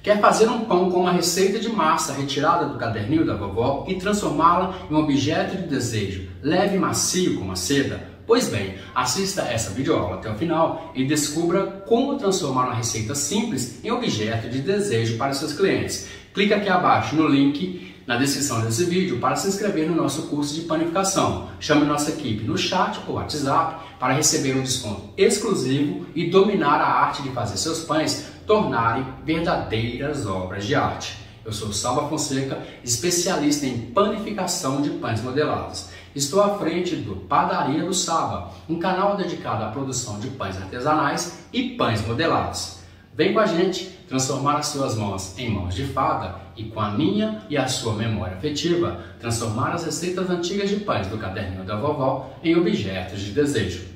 Quer fazer um pão com uma receita de massa retirada do caderninho da vovó e transformá-la em um objeto de desejo leve e macio como a seda? Pois bem, assista essa videoaula até o final e descubra como transformar uma receita simples em objeto de desejo para seus clientes. Clique aqui abaixo no link na descrição desse vídeo para se inscrever no nosso curso de panificação. Chame nossa equipe no chat ou WhatsApp para receber um desconto exclusivo e dominar a arte de fazer seus pães tornarem verdadeiras obras de arte. Eu sou Saba Fonseca, especialista em panificação de pães modelados. Estou à frente do Padaria do Saba, um canal dedicado à produção de pães artesanais e pães modelados. Vem com a gente transformar as suas mãos em mãos de fada e, com a minha e a sua memória afetiva, transformar as receitas antigas de pães do caderninho da vovó em objetos de desejo.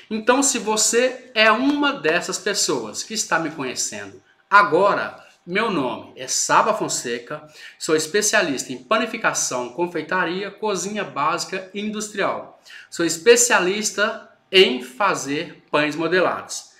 Então, se você é uma dessas pessoas que está me conhecendo agora, meu nome é Saba Fonseca, sou especialista em panificação, confeitaria, cozinha básica e industrial. Sou especialista em fazer pães modelados.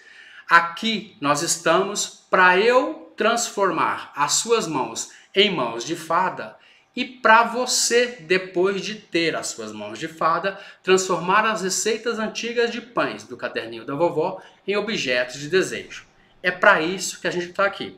Aqui nós estamos para eu transformar as suas mãos em mãos de fada e para você, depois de ter as suas mãos de fada, transformar as receitas antigas de pães do caderninho da vovó em objetos de desejo. É para isso que a gente está aqui.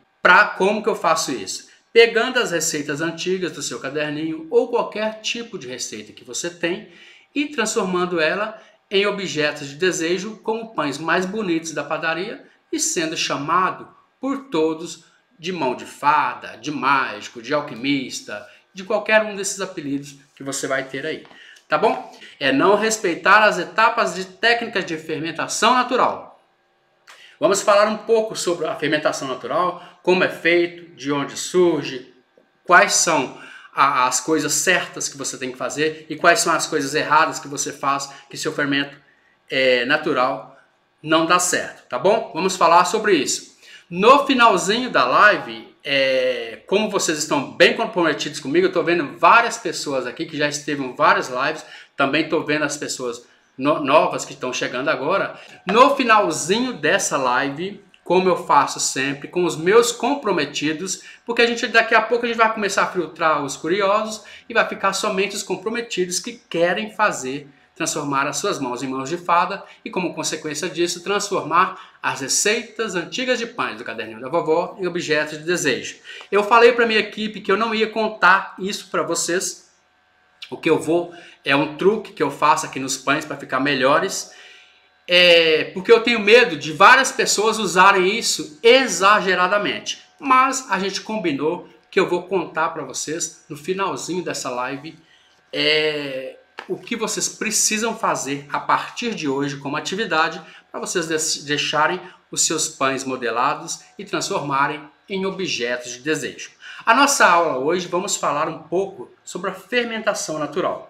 Como que eu faço isso? Pegando as receitas antigas do seu caderninho ou qualquer tipo de receita que você tem e transformando ela em objetos de desejo como pães mais bonitos da padaria e sendo chamado por todos de mão de fada, de mágico, de alquimista, de qualquer um desses apelidos que você vai ter aí, tá bom? É não respeitar as etapas de técnicas de fermentação natural. Vamos falar um pouco sobre a fermentação natural, como é feito, de onde surge, quais são as coisas certas que você tem que fazer e quais são as coisas erradas que você faz que seu fermento natural não dá certo, tá bom? Vamos falar sobre isso. No finalzinho da live, como vocês estão bem comprometidos comigo, eu estou vendo várias pessoas aqui que já esteve em várias lives, também estou vendo as pessoas novas que estão chegando agora. No finalzinho dessa live, como eu faço sempre, com os meus comprometidos, porque daqui a pouco a gente vai começar a filtrar os curiosos e vai ficar somente os comprometidos que querem transformar as suas mãos em mãos de fada e, como consequência disso, transformar as receitas antigas de pães do caderninho da vovó em objetos de desejo. Eu falei para minha equipe que eu não ia contar isso para vocês. O que eu vou é um truque que eu faço aqui nos pães para ficar melhores. Porque eu tenho medo de várias pessoas usarem isso exageradamente. Mas a gente combinou que eu vou contar para vocês no finalzinho dessa live o que vocês precisam fazer a partir de hoje como atividade para vocês deixarem os seus pães modelados e transformarem em objetos de desejo. A nossa aula hoje vamos falar um pouco sobre a fermentação natural.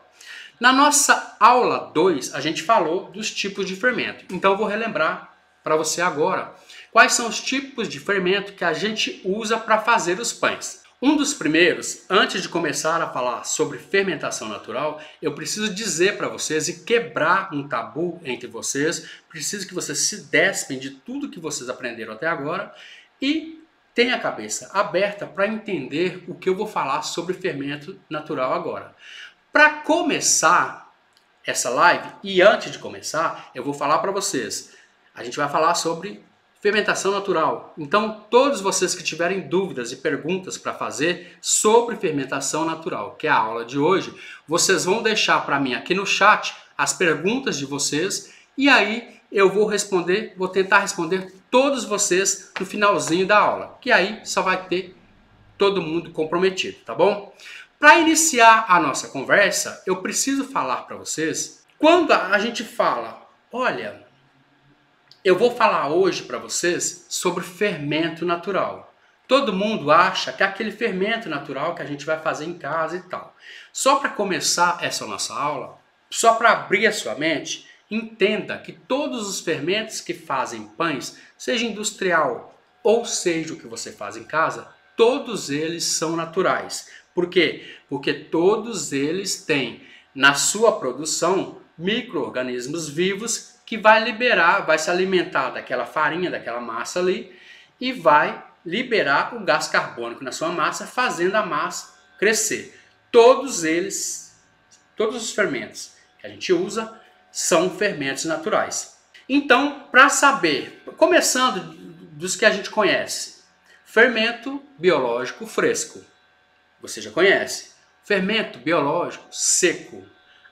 Na nossa aula 2 a gente falou dos tipos de fermento, então eu vou relembrar para você agora quais são os tipos de fermento que a gente usa para fazer os pães. Um dos primeiros, antes de começar a falar sobre fermentação natural, eu preciso dizer para vocês e quebrar um tabu entre vocês, preciso que vocês se despem de tudo que vocês aprenderam até agora e tenham a cabeça aberta para entender o que eu vou falar sobre fermento natural agora. Para começar essa live, e antes de começar, eu vou falar para vocês, a gente vai falar sobre fermentação natural. Então, todos vocês que tiverem dúvidas e perguntas para fazer sobre fermentação natural, que é a aula de hoje, vocês vão deixar para mim aqui no chat as perguntas de vocês e aí eu vou tentar responder todos vocês no finalzinho da aula, que aí só vai ter todo mundo comprometido, tá bom? Para iniciar a nossa conversa, eu preciso falar para vocês, quando a gente fala, olha, eu vou falar hoje para vocês sobre fermento natural. Todo mundo acha que é aquele fermento natural que a gente vai fazer em casa e tal. Só para começar essa nossa aula, só para abrir a sua mente, entenda que todos os fermentos que fazem pães, seja industrial ou seja o que você faz em casa, todos eles são naturais. Por quê? Porque todos eles têm na sua produção micro-organismos vivos que vai se alimentar daquela farinha, daquela massa ali e vai liberar o gás carbônico na sua massa, fazendo a massa crescer. Todos os fermentos que a gente usa são fermentos naturais. Então, para saber, começando dos que a gente conhece, fermento biológico fresco, você já conhece. Fermento biológico seco.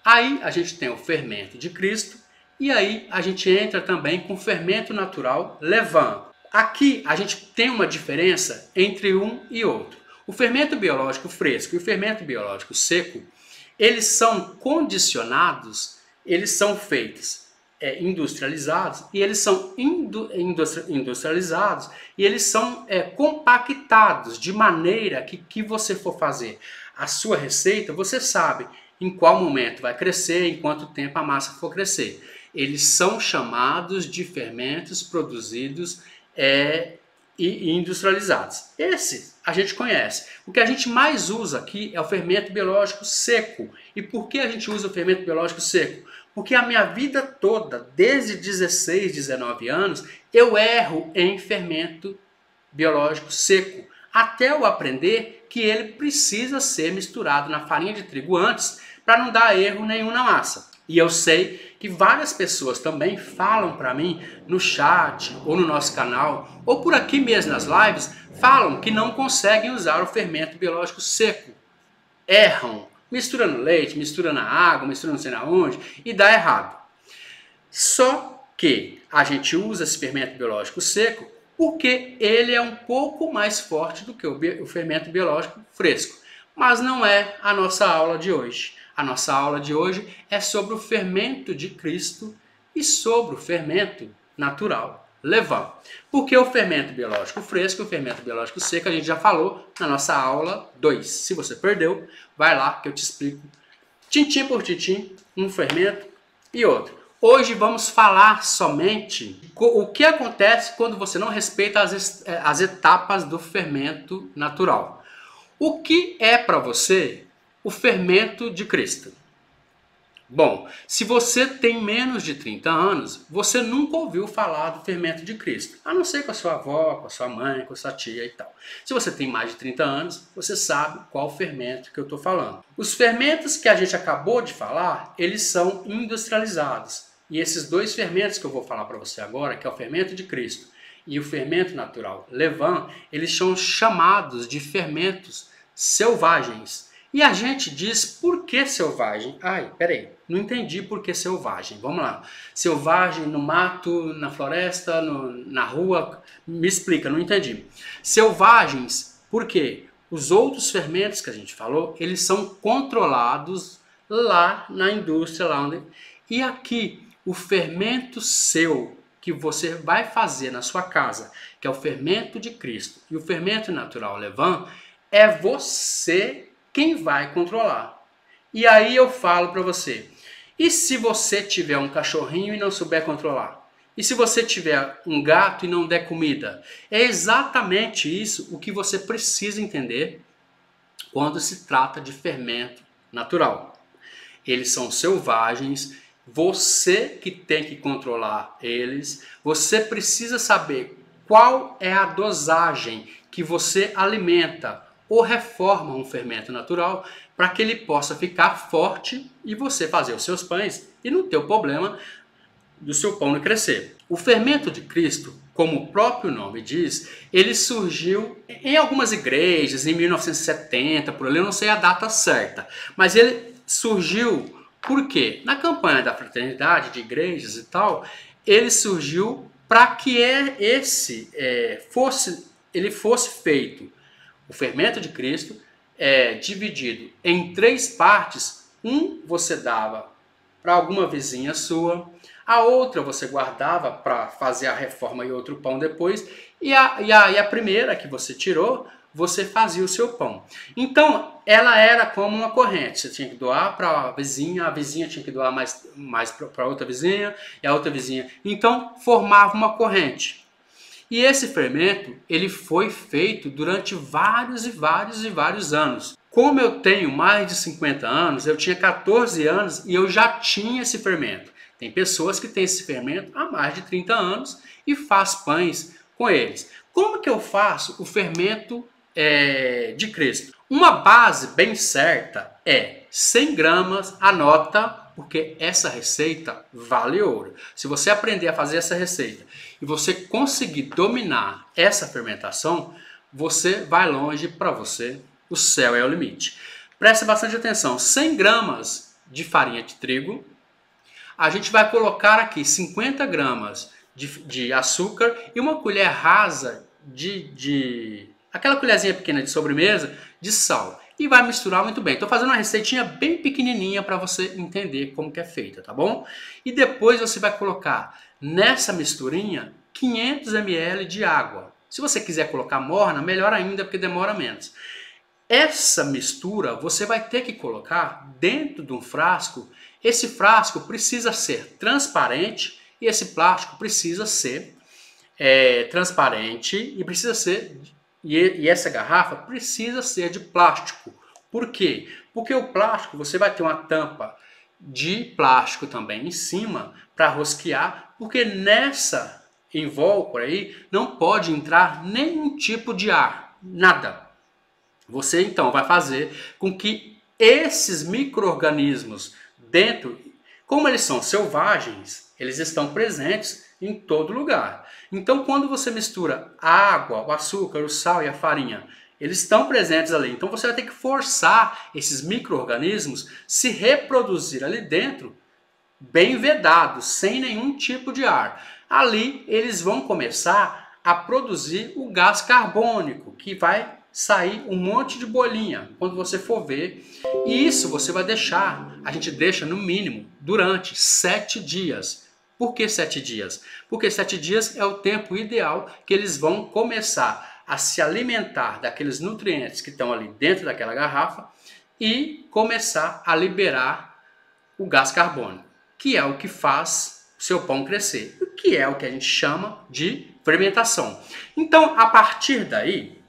Aí a gente tem o fermento de Cristo e aí a gente entra também com o fermento natural levain. Aqui a gente tem uma diferença entre um e outro. O fermento biológico fresco e o fermento biológico seco, eles são condicionados, eles são feitos industrializados e eles são industrializados e eles são compactados de maneira que você for fazer a sua receita, você sabe em qual momento vai crescer, em quanto tempo a massa for crescer. Eles são chamados de fermentos produzidos e industrializados. Esse a gente conhece. O que a gente mais usa aqui é o fermento biológico seco. E por que a gente usa o fermento biológico seco? Porque a minha vida toda, desde 16, 19 anos, eu erro em fermento biológico seco. Até eu aprender que ele precisa ser misturado na farinha de trigo antes, para não dar erro nenhum na massa. E eu sei que várias pessoas também falam para mim no chat, ou no nosso canal, ou por aqui mesmo nas lives, falam que não conseguem usar o fermento biológico seco. Erram, misturando leite, misturando a água, misturando não sei na onde, e dá errado. Só que a gente usa esse fermento biológico seco porque ele é um pouco mais forte do que o fermento biológico fresco. Mas não é a nossa aula de hoje. A nossa aula de hoje é sobre o fermento de Cristo e sobre o fermento natural levain. Porque o fermento biológico fresco e o fermento biológico seco a gente já falou na nossa aula 2. Se você perdeu, vai lá que eu te explico tintim por tintim, um fermento e outro. Hoje vamos falar somente o que acontece quando você não respeita as etapas do fermento natural. O que é para você o fermento de Cristo? Bom, se você tem menos de 30 anos, você nunca ouviu falar do fermento de Cristo, a não ser com a sua avó, com a sua mãe, com a sua tia e tal. Se você tem mais de 30 anos, você sabe qual fermento que eu estou falando. Os fermentos que a gente acabou de falar, eles são industrializados. E esses dois fermentos que eu vou falar para você agora, que é o fermento de Cristo e o fermento natural levain, eles são chamados de fermentos selvagens. E a gente diz, por que selvagem? Ai, peraí, não entendi por que selvagem. Vamos lá. Selvagem no mato, na floresta, na rua. Me explica, não entendi. Selvagens, por quê? Os outros fermentos que a gente falou, eles são controlados lá na indústria. E aqui, o fermento seu, que você vai fazer na sua casa, que é o fermento de Cristo, e o fermento natural levain, é você quem vai controlar. E aí eu falo para você, e se você tiver um cachorrinho e não souber controlar? E se você tiver um gato e não der comida? É exatamente isso o que você precisa entender quando se trata de fermento natural. Eles são selvagens, você que tem que controlar eles, você precisa saber qual é a dosagem que você alimenta ou reforma um fermento natural para que ele possa ficar forte e você fazer os seus pães e não ter o problema do seu pão não crescer. O fermento de Cristo, como o próprio nome diz, ele surgiu em algumas igrejas em 1970, por ali, eu não sei a data certa, mas ele surgiu por quê? Na campanha da fraternidade de igrejas e tal, ele surgiu para que ele fosse feito. O fermento de Cristo é dividido em 3 partes. Você dava para alguma vizinha sua, a outra você guardava para fazer a reforma e outro pão depois, e a primeira que você tirou, você fazia o seu pão. Então, ela era como uma corrente. Você tinha que doar para a vizinha tinha que doar mais para outra vizinha, e a outra vizinha. Então, formava uma corrente. E esse fermento, ele foi feito durante vários e vários anos. Como eu tenho mais de 50 anos, eu tinha 14 anos e eu já tinha esse fermento. Tem pessoas que têm esse fermento há mais de 30 anos e faz pães com eles. Como que eu faço o fermento de Cristo? Uma base bem certa é 100 gramas, anota, porque essa receita vale ouro. Se você aprender a fazer essa receita e você conseguir dominar essa fermentação, você vai longe. Para você, o céu é o limite. Preste bastante atenção, 100 gramas de farinha de trigo, a gente vai colocar aqui 50 gramas de açúcar e uma colher rasa aquela colherzinha pequena de sobremesa de sal. E vai misturar muito bem. Estou fazendo uma receitinha bem pequenininha para você entender como que é feita, tá bom? E depois você vai colocar nessa misturinha 500 ml de água. Se você quiser colocar morna, melhor ainda, porque demora menos. Essa mistura você vai ter que colocar dentro de um frasco. Esse frasco precisa ser transparente e esse plástico precisa ser transparente e precisa ser... E essa garrafa precisa ser de plástico. Por quê? Porque o plástico, você vai ter uma tampa de plástico também em cima para rosquear, porque nessa invólucra aí não pode entrar nenhum tipo de ar, nada. Você então vai fazer com que esses micro-organismos dentro, como eles são selvagens, eles estão presentes em todo lugar. Então, quando você mistura a água, o açúcar, o sal e a farinha, eles estão presentes ali. Então, você vai ter que forçar esses micro-organismos se reproduzir ali dentro, bem vedados, sem nenhum tipo de ar. Ali, eles vão começar a produzir o gás carbônico, que vai sair um monte de bolinha quando você for ver. E isso você vai deixar, a gente deixa no mínimo durante 7 dias. Por que 7 dias? Porque 7 dias é o tempo ideal que eles vão começar a se alimentar daqueles nutrientes que estão ali dentro daquela garrafa e começar a liberar o gás carbônico, que é o que faz o seu pão crescer, que é o que a gente chama de fermentação. Então, a partir daí,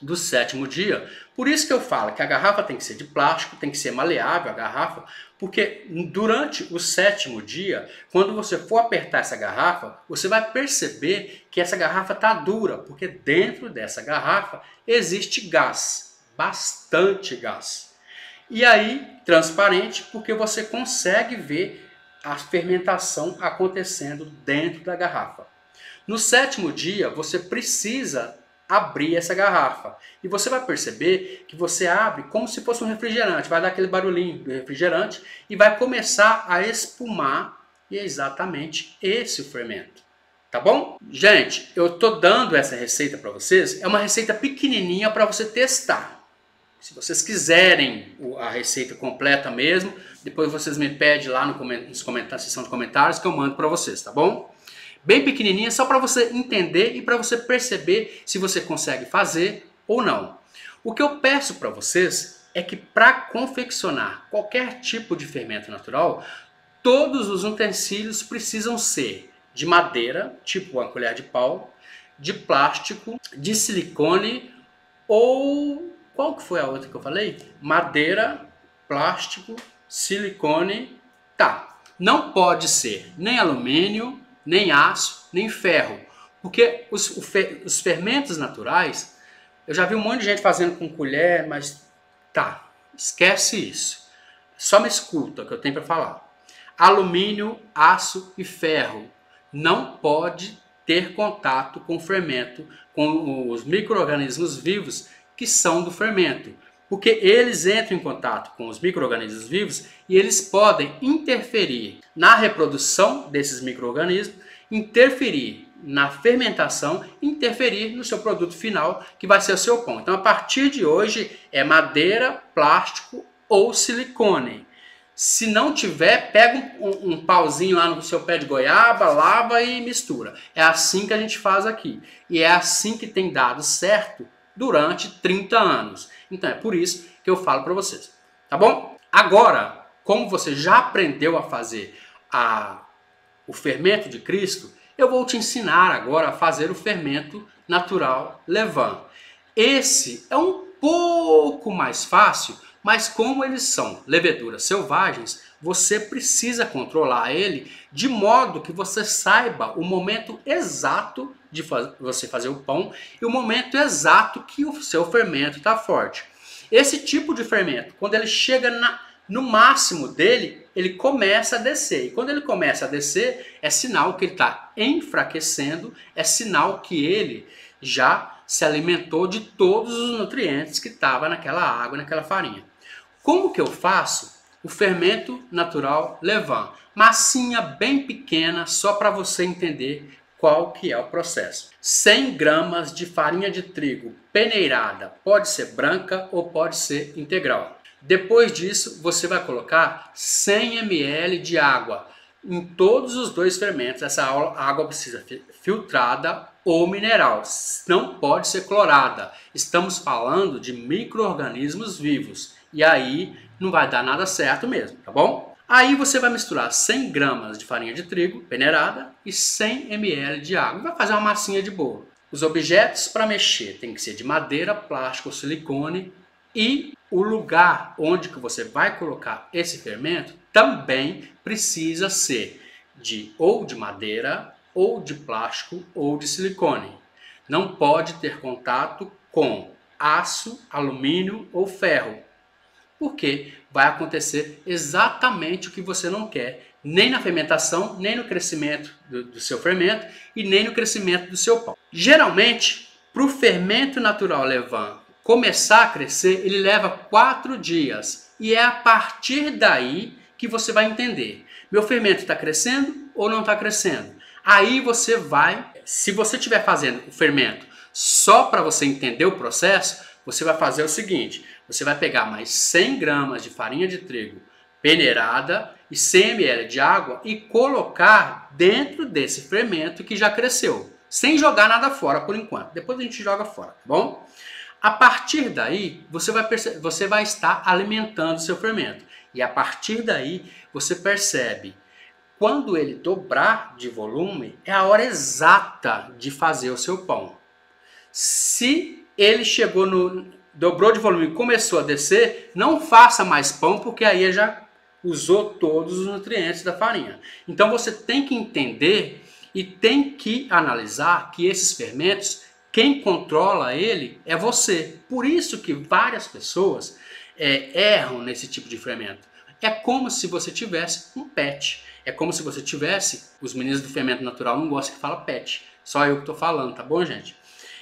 do 7º dia, por isso que eu falo que a garrafa tem que ser de plástico, tem que ser maleável a garrafa, porque durante o 7º dia, quando você for apertar essa garrafa, você vai perceber que essa garrafa está dura, porque dentro dessa garrafa existe gás, bastante gás. E aí, transparente, porque você consegue ver a fermentação acontecendo dentro da garrafa. No 7º dia, você precisa abrir essa garrafa. E você vai perceber que você abre como se fosse um refrigerante. Vai dar aquele barulhinho do refrigerante e vai começar a espumar. E é exatamente esse o fermento. Tá bom? Gente, eu tô dando essa receita para vocês. É uma receita pequenininha para você testar. Se vocês quiserem a receita completa mesmo, depois vocês me pedem lá na seção de comentários que eu mando para vocês, tá bom? Bem pequenininha, só para você entender e para você perceber se você consegue fazer ou não. O que eu peço para vocês é que para confeccionar qualquer tipo de fermento natural, todos os utensílios precisam ser de madeira, tipo uma colher de pau, de plástico, de silicone ou... Qual que foi a outra que eu falei? Madeira, plástico, silicone, tá. Não pode ser nem alumínio, nem aço, nem ferro. Porque os fermentos naturais, eu já vi um monte de gente fazendo com colher, mas tá, esquece isso. Só me escuta o que eu tenho para falar. Alumínio, aço e ferro não pode ter contato com o fermento, com os micro-organismos vivos que são do fermento. Porque eles entram em contato com os micro-organismos vivos e eles podem interferir na reprodução desses micro-organismos, interferir na fermentação, interferir no seu produto final, que vai ser o seu pão. Então, a partir de hoje, é madeira, plástico ou silicone. Se não tiver, pega um pauzinho lá no seu pé de goiaba, lava e mistura. É assim que a gente faz aqui. E é assim que tem dado certo durante 30 anos. Então é por isso que eu falo para vocês, tá bom? Agora, como você já aprendeu a fazer o fermento de Cristo, eu vou te ensinar agora a fazer o fermento natural levain. Esse é um pouco mais fácil, mas como eles são leveduras selvagens, você precisa controlar ele de modo que você saiba o momento exato de você fazer o pão e o momento exato que o seu fermento está forte. Esse tipo de fermento, quando ele chega no máximo dele, ele começa a descer. E quando ele começa a descer, é sinal que ele está enfraquecendo, é sinal que ele já se alimentou de todos os nutrientes que estavam naquela água, naquela farinha. Como que eu faço o fermento natural levain? Massinha bem pequena, só para você entender qual que é o processo. 100 gramas de farinha de trigo peneirada, pode ser branca ou pode ser integral. Depois disso, você vai colocar 100 ml de água em todos os dois fermentos. Essa água precisa ser filtrada ou mineral, não pode ser clorada. Estamos falando de micro-organismos vivos e aí não vai dar nada certo mesmo, tá bom? Aí você vai misturar 100 gramas de farinha de trigo peneirada e 100 ml de água. Vai fazer uma massinha de bolo. Os objetos para mexer tem que ser de madeira, plástico ou silicone. E o lugar onde que você vai colocar esse fermento também precisa ser ou de madeira, ou de plástico, ou de silicone. Não pode ter contato com aço, alumínio ou ferro, porque vai acontecer exatamente o que você não quer, nem na fermentação, nem no crescimento do seu fermento e nem no crescimento do seu pão. Geralmente, para o fermento natural levain começar a crescer, ele leva 4 dias. E é a partir daí que você vai entender. Meu fermento está crescendo ou não está crescendo? Aí você vai, se você estiver fazendo o fermento só para você entender o processo, você vai fazer o seguinte. Você vai pegar mais 100 gramas de farinha de trigo peneirada e 100 ml de água e colocar dentro desse fermento que já cresceu. Sem jogar nada fora por enquanto. Depois a gente joga fora, tá bom? A partir daí, você vai estar alimentando seu fermento. E a partir daí, você percebe, quando ele dobrar de volume, é a hora exata de fazer o seu pão. Se ele dobrou de volume e começou a descer, não faça mais pão, porque aí já usou todos os nutrientes da farinha. Então você tem que entender e tem que analisar que esses fermentos, quem controla ele é você. Por isso que várias pessoas erram nesse tipo de fermento. É como se você tivesse um pet. É como se você tivesse, os meninos do fermento natural não gostam que fala pet. Só eu que estou falando, tá bom, gente?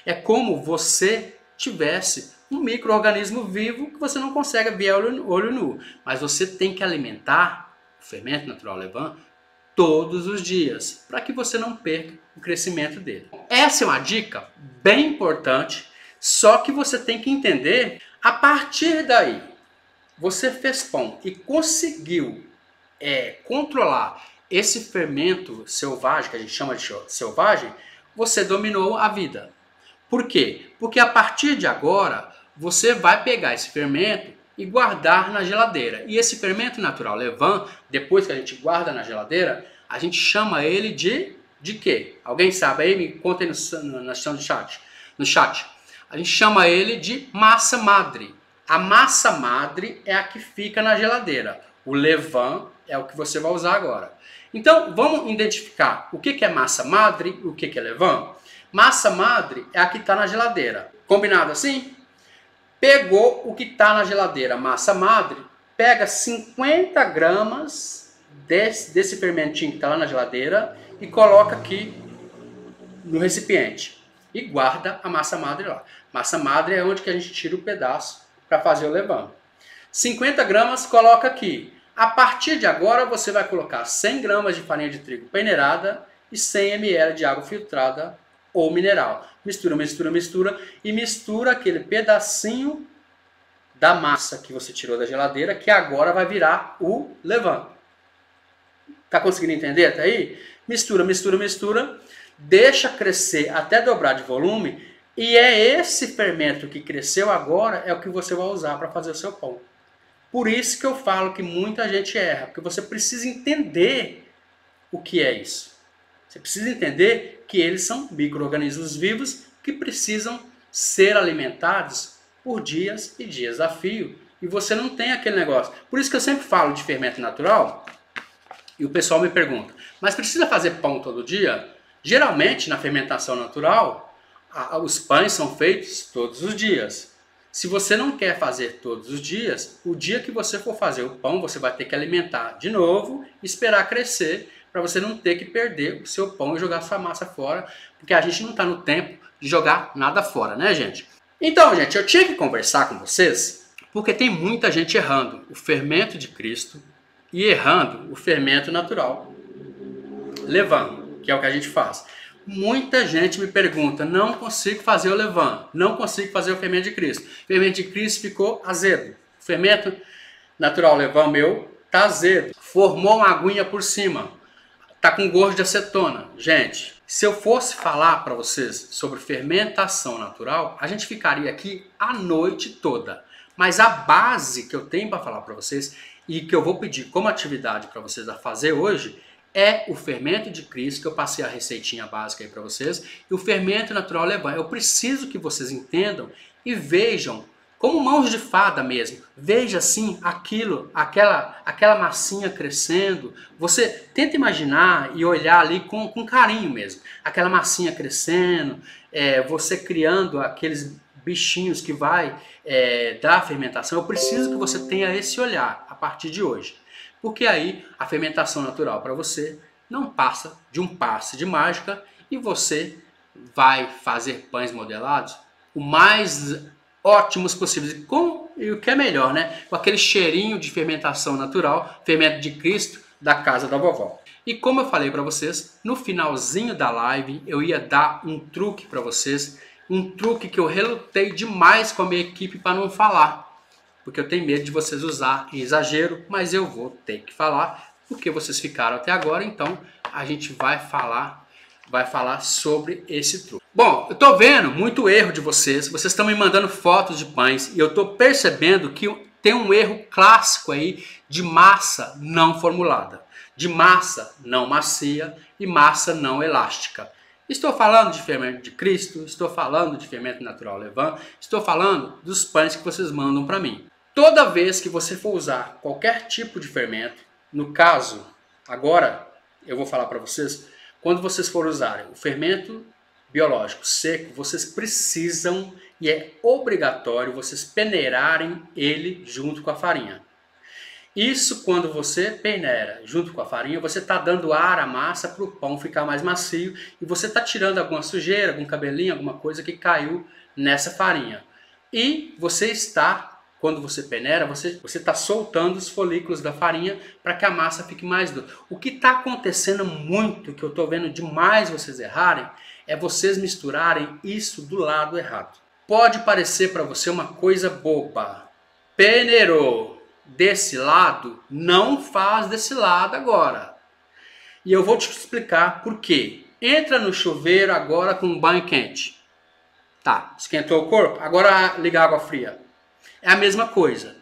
É como você tivesse um micro-organismo vivo que você não consegue ver olho nu. Mas você tem que alimentar o fermento natural levain todos os dias, para que você não perca o crescimento dele. Essa é uma dica bem importante, só que você tem que entender, a partir daí, você fez pão e conseguiu controlar esse fermento selvagem, que a gente chama de selvagem, você dominou a vida. Por quê? Porque a partir de agora, você vai pegar esse fermento e guardar na geladeira. E esse fermento natural levain, depois que a gente guarda na geladeira, a gente chama ele de quê? Alguém sabe aí? Me conta aí na seção do chat. No chat. A gente chama ele de massa madre. A massa madre é a que fica na geladeira. O levain é o que você vai usar agora. Então, vamos identificar o que é massa madre e o que é levain? Massa madre é a que está na geladeira. Combinado assim? Pegou o que está na geladeira, massa madre, pega 50 gramas desse fermentinho que está lá na geladeira e coloca aqui no recipiente. E guarda a massa madre lá. Massa madre é onde que a gente tira o pedaço para fazer o levain. 50 gramas coloca aqui. A partir de agora você vai colocar 100 gramas de farinha de trigo peneirada e 100 ml de água filtrada ou mineral. Mistura, mistura, mistura e mistura aquele pedacinho da massa que você tirou da geladeira, que agora vai virar o levain. Tá conseguindo entender até aí? Mistura, mistura, mistura, deixa crescer até dobrar de volume e é esse fermento que cresceu agora é o que você vai usar para fazer o seu pão. Por isso que eu falo que muita gente erra, porque você precisa entender o que é isso. Você precisa entender que eles são micro-organismos vivos que precisam ser alimentados por dias e dias a fio. E você não tem aquele negócio. Por isso que eu sempre falo de fermento natural e o pessoal me pergunta, mas precisa fazer pão todo dia? Geralmente, na fermentação natural, os pães são feitos todos os dias. Se você não quer fazer todos os dias, o dia que você for fazer o pão, você vai ter que alimentar de novo e esperar crescer para você não ter que perder o seu pão e jogar sua massa fora, porque a gente não está no tempo de jogar nada fora, né, gente? Então, gente, eu tinha que conversar com vocês, porque tem muita gente errando o fermento de Cristo e errando o fermento natural, levando, que é o que a gente faz. Muita gente me pergunta, não consigo fazer o levain, não consigo fazer o fermento de Cristo. O fermento de Cristo ficou azedo. O fermento natural levain meu tá azedo. Formou uma aguinha por cima. Tá com gosto de acetona. Gente, se eu fosse falar para vocês sobre fermentação natural, a gente ficaria aqui a noite toda. Mas a base que eu tenho para falar para vocês e que eu vou pedir como atividade para vocês a fazer hoje é o fermento de Cristo, que eu passei a receitinha básica aí para vocês, e o fermento natural levain. Eu preciso que vocês entendam e vejam, como mãos de fada mesmo, veja assim aquela massinha crescendo. Você tenta imaginar e olhar ali com carinho mesmo, aquela massinha crescendo, você criando aqueles bichinhos que vai dar a fermentação. Eu preciso que você tenha esse olhar a partir de hoje. Porque aí a fermentação natural para você não passa de um passe de mágica e você vai fazer pães modelados o mais ótimos possíveis. E o que é melhor, né? Com aquele cheirinho de fermentação natural, fermento de Cristo da casa da vovó. E como eu falei para vocês, no finalzinho da live eu ia dar um truque para vocês, um truque que eu relutei demais com a minha equipe para não falar. Porque eu tenho medo de vocês usar em exagero, mas eu vou ter que falar, porque vocês ficaram até agora, então a gente vai falar sobre esse truque. Bom, eu tô vendo muito erro de vocês estão me mandando fotos de pães, e eu tô percebendo que tem um erro clássico aí de massa não formulada, de massa não macia e massa não elástica. Estou falando de fermento de Cristo, estou falando de fermento natural levain, estou falando dos pães que vocês mandam para mim. Toda vez que você for usar qualquer tipo de fermento, no caso, agora eu vou falar para vocês, quando vocês for usarem o fermento biológico seco, vocês precisam e é obrigatório vocês peneirarem ele junto com a farinha. Isso, quando você peneira junto com a farinha, você está dando ar à massa para o pão ficar mais macio e você está tirando alguma sujeira, algum cabelinho, alguma coisa que caiu nessa farinha. E você está, quando você peneira, você está soltando os folículos da farinha para que a massa fique mais dura. O que está acontecendo muito, que eu estou vendo demais vocês errarem, é vocês misturarem isso do lado errado. Pode parecer para você uma coisa boba. Peneirou desse lado, não faz desse lado agora. E eu vou te explicar por quê. Entra no chuveiro agora com um banho quente. Tá, esquentou o corpo? Agora liga a água fria. É a mesma coisa.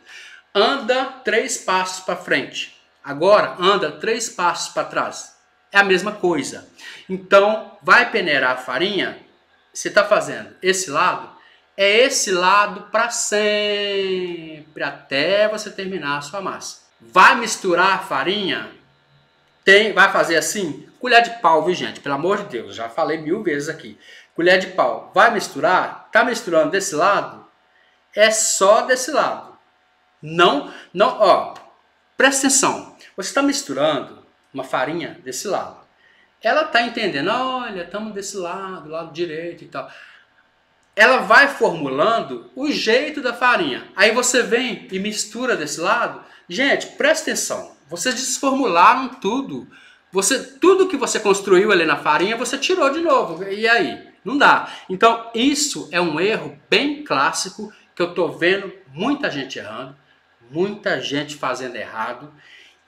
Anda 3 passos para frente. Agora anda 3 passos para trás. É a mesma coisa. Então, vai peneirar a farinha. Você está fazendo esse lado. É esse lado para sempre. Até você terminar a sua massa. Vai misturar a farinha. Vai fazer assim. Colher de pau, viu, gente? Pelo amor de Deus. Já falei 1000 vezes aqui. Colher de pau. Vai misturar. Tá misturando desse lado. É só desse lado. Não, ó, presta atenção. Você está misturando uma farinha desse lado. Ela está entendendo, olha, estamos desse lado, lado direito e tal. Ela vai formulando o jeito da farinha. Aí você vem e mistura desse lado. Gente, presta atenção. Vocês desformularam tudo. Tudo que você construiu ali na farinha, você tirou de novo. E aí? Não dá. Então, isso é um erro bem clássico que eu estou vendo muita gente errando, muita gente fazendo errado,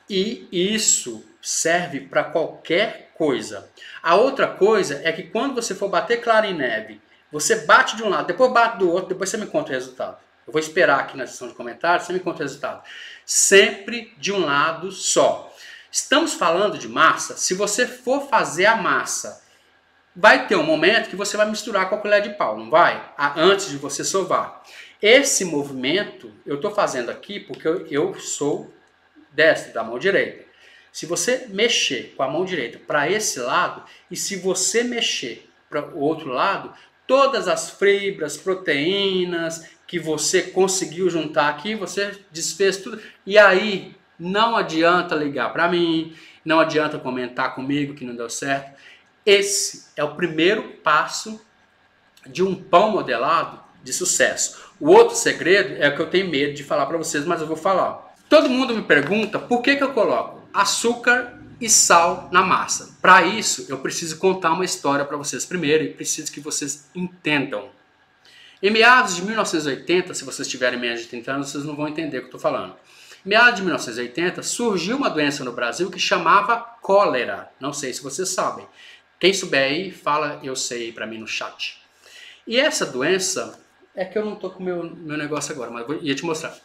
e isso serve para qualquer coisa. A outra coisa é que quando você for bater clara em neve, você bate de um lado, depois bate do outro, depois você me conta o resultado. Eu vou esperar aqui na seção de comentários, você me conta o resultado. Sempre de um lado só. Estamos falando de massa. Se você for fazer a massa, vai ter um momento que você vai misturar com a colher de pau, não vai? Antes de você sovar. Esse movimento eu estou fazendo aqui porque eu sou destro, da mão direita. Se você mexer com a mão direita para esse lado e se você mexer para o outro lado, todas as fibras, proteínas que você conseguiu juntar aqui, você desfez tudo. E aí não adianta ligar para mim, não adianta comentar comigo que não deu certo. Esse é o primeiro passo de um pão modelado de sucesso. O outro segredo é o que eu tenho medo de falar para vocês, mas eu vou falar. Todo mundo me pergunta por que eu coloco açúcar e sal na massa. Para isso, eu preciso contar uma história para vocês primeiro e preciso que vocês entendam. Em meados de 1980, se vocês tiverem menos de 30 anos, vocês não vão entender o que eu estou falando. Em meados de 1980, surgiu uma doença no Brasil que chamava cólera. Não sei se vocês sabem. Quem souber aí, fala eu sei para mim no chat. E essa doença, é que eu não estou com o meu negócio agora, mas eu ia te mostrar.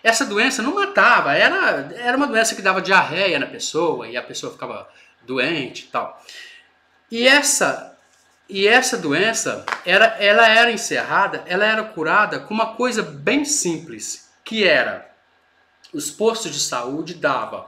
Essa doença não matava, era uma doença que dava diarreia na pessoa e a pessoa ficava doente e tal. E essa doença, ela era encerrada, ela era curada com uma coisa bem simples, que era, os postos de saúde davam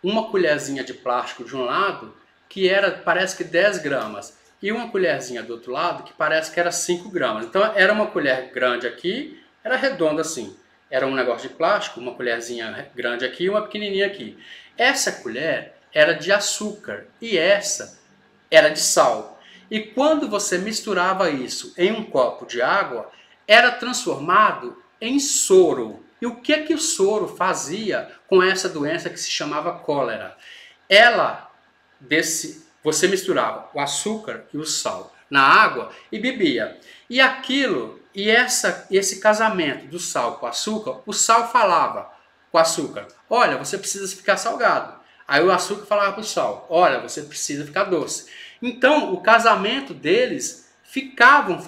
uma colherzinha de plástico de um lado, que era, parece que 10 gramas, e uma colherzinha do outro lado, que parece que era 5 gramas. Então era uma colher grande aqui, era redonda assim. Era um negócio de plástico, uma colherzinha grande aqui e uma pequenininha aqui. Essa colher era de açúcar e essa era de sal. E quando você misturava isso em um copo de água, era transformado em soro. E o que o soro fazia com essa doença que se chamava cólera? Você misturava o açúcar e o sal na água e bebia. E esse casamento do sal com o açúcar, o sal falava com o açúcar, olha, você precisa ficar salgado. Aí o açúcar falava para o sal, olha, você precisa ficar doce. Então, o casamento deles ficavam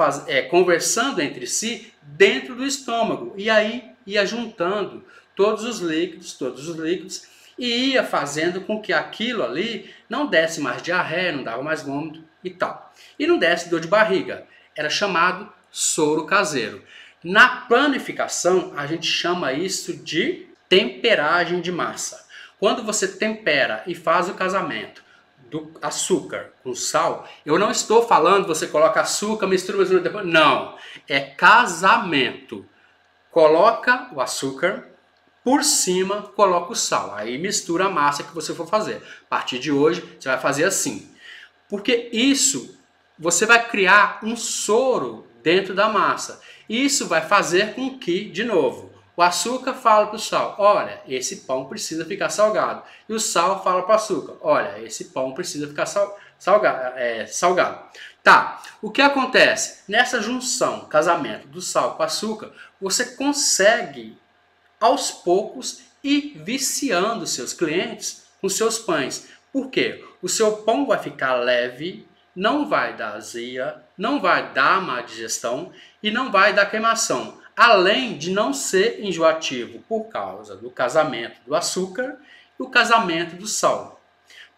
conversando entre si dentro do estômago. E aí ia juntando todos os líquidos, e ia fazendo com que aquilo ali não desse mais diarreia, não dava mais vômito e tal. E não desse dor de barriga. Era chamado soro caseiro. Na panificação, a gente chama isso de temperagem de massa. Quando você tempera e faz o casamento do açúcar com sal, eu não estou falando você coloca açúcar, mistura, depois. Não, é casamento. Coloca o açúcar, por cima coloca o sal. Aí mistura a massa que você for fazer. A partir de hoje, você vai fazer assim. Porque isso, você vai criar um soro dentro da massa. Isso vai fazer com que, de novo, o açúcar fala para o sal, olha, esse pão precisa ficar salgado. E o sal fala para o açúcar, olha, esse pão precisa ficar salgado. Tá, o que acontece? Nessa junção, casamento do sal com o açúcar, você consegue, aos poucos, ir viciando seus clientes com seus pães. Por quê? O seu pão vai ficar leve, não vai dar azia, não vai dar má digestão e não vai dar queimação. Além de não ser enjoativo por causa do casamento do açúcar e o casamento do sal.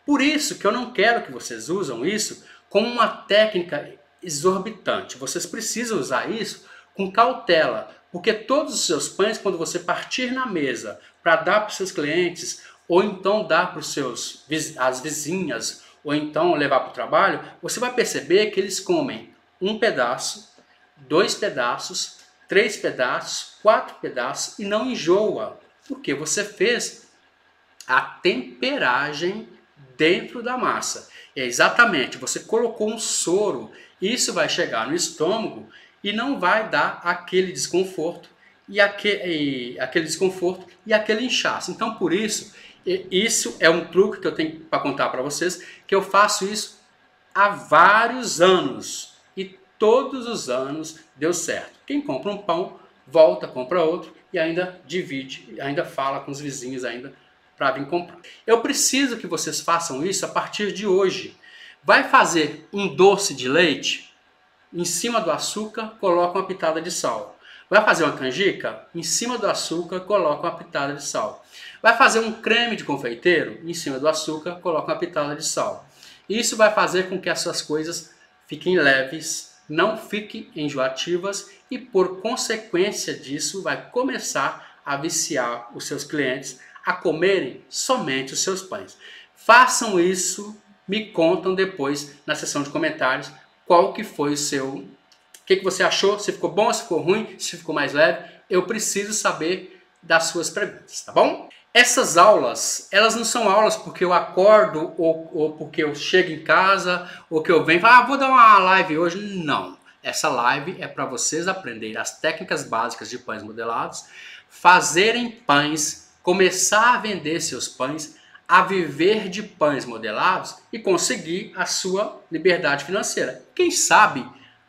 Por isso que eu não quero que vocês usem isso como uma técnica exorbitante. Vocês precisam usar isso com cautela, porque todos os seus pães, quando você partir na mesa para dar para os seus clientes, ou então dar para as vizinhas, ou então levar para o trabalho, você vai perceber que eles comem um pedaço, 2 pedaços, 3 pedaços, 4 pedaços e não enjoa, porque você fez a temperagem dentro da massa. É exatamente, você colocou um soro, isso vai chegar no estômago e não vai dar aquele desconforto e aquele inchaço. Então, por isso, isso é um truque que eu tenho para contar para vocês, que eu faço isso há vários anos e todos os anos deu certo. Quem compra um pão, volta, compra outro e ainda divide, ainda fala com os vizinhos ainda para vir comprar. Eu preciso que vocês façam isso a partir de hoje. Vai fazer um doce de leite? Em cima do açúcar, coloca uma pitada de sal. Vai fazer uma canjica? Em cima do açúcar, coloca uma pitada de sal. Vai fazer um creme de confeiteiro? Em cima do açúcar, coloca uma pitada de sal. Isso vai fazer com que as suas coisas fiquem leves, não fiquem enjoativas e, por consequência disso, vai começar a viciar os seus clientes a comerem somente os seus pães. Façam isso, me contam depois na seção de comentários qual que foi o seu... O que você achou, se ficou bom, se ficou ruim, se ficou mais leve. Eu preciso saber das suas perguntas, tá bom? Essas aulas, elas não são aulas porque eu acordo ou porque eu chego em casa ou que eu venho e falo, vou dar uma live hoje. Não. Essa live é para vocês aprenderem as técnicas básicas de pães modelados, fazerem pães, começar a vender seus pães, a viver de pães modelados e conseguir a sua liberdade financeira. Quem sabe,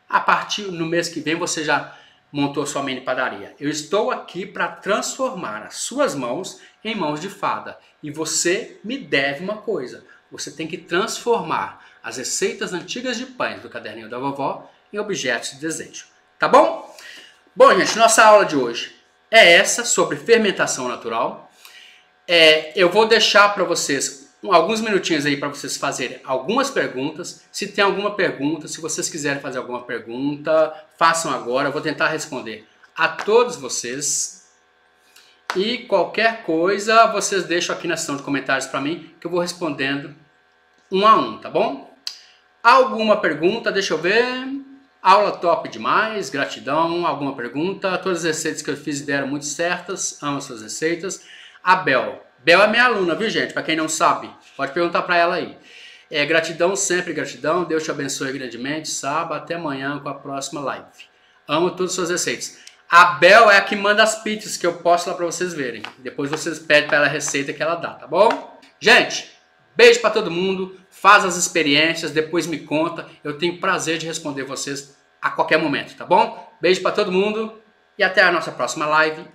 a partir no mês que vem você já montou sua mini padaria. Eu estou aqui para transformar as suas mãos em mãos de fada. E você me deve uma coisa. Você tem que transformar as receitas antigas de pães do caderninho da vovó em objetos de desejo. Tá bom? Bom, gente, nossa aula de hoje é essa, sobre fermentação natural. Eu vou deixar para vocês alguns minutinhos aí para vocês fazerem algumas perguntas. Se tem alguma pergunta, se vocês quiserem fazer alguma pergunta, façam agora. Eu vou tentar responder a todos vocês. E qualquer coisa, vocês deixam aqui na seção de comentários para mim, que eu vou respondendo um a um, tá bom? Alguma pergunta? Deixa eu ver. Aula top demais, gratidão. Alguma pergunta? Todas as receitas que eu fiz deram muito certas. Amo as suas receitas. A Bel é minha aluna, viu, gente? Para quem não sabe, pode perguntar para ela aí. Gratidão, sempre gratidão. Deus te abençoe grandemente. Sábado, até amanhã com a próxima live. Amo todas as suas receitas. A Bel é a que manda as pizzas que eu posto lá para vocês verem. Depois vocês pedem para ela a receita que ela dá, tá bom? Gente, beijo para todo mundo. Faz as experiências, depois me conta. Eu tenho prazer de responder vocês a qualquer momento, tá bom? Beijo para todo mundo e até a nossa próxima live.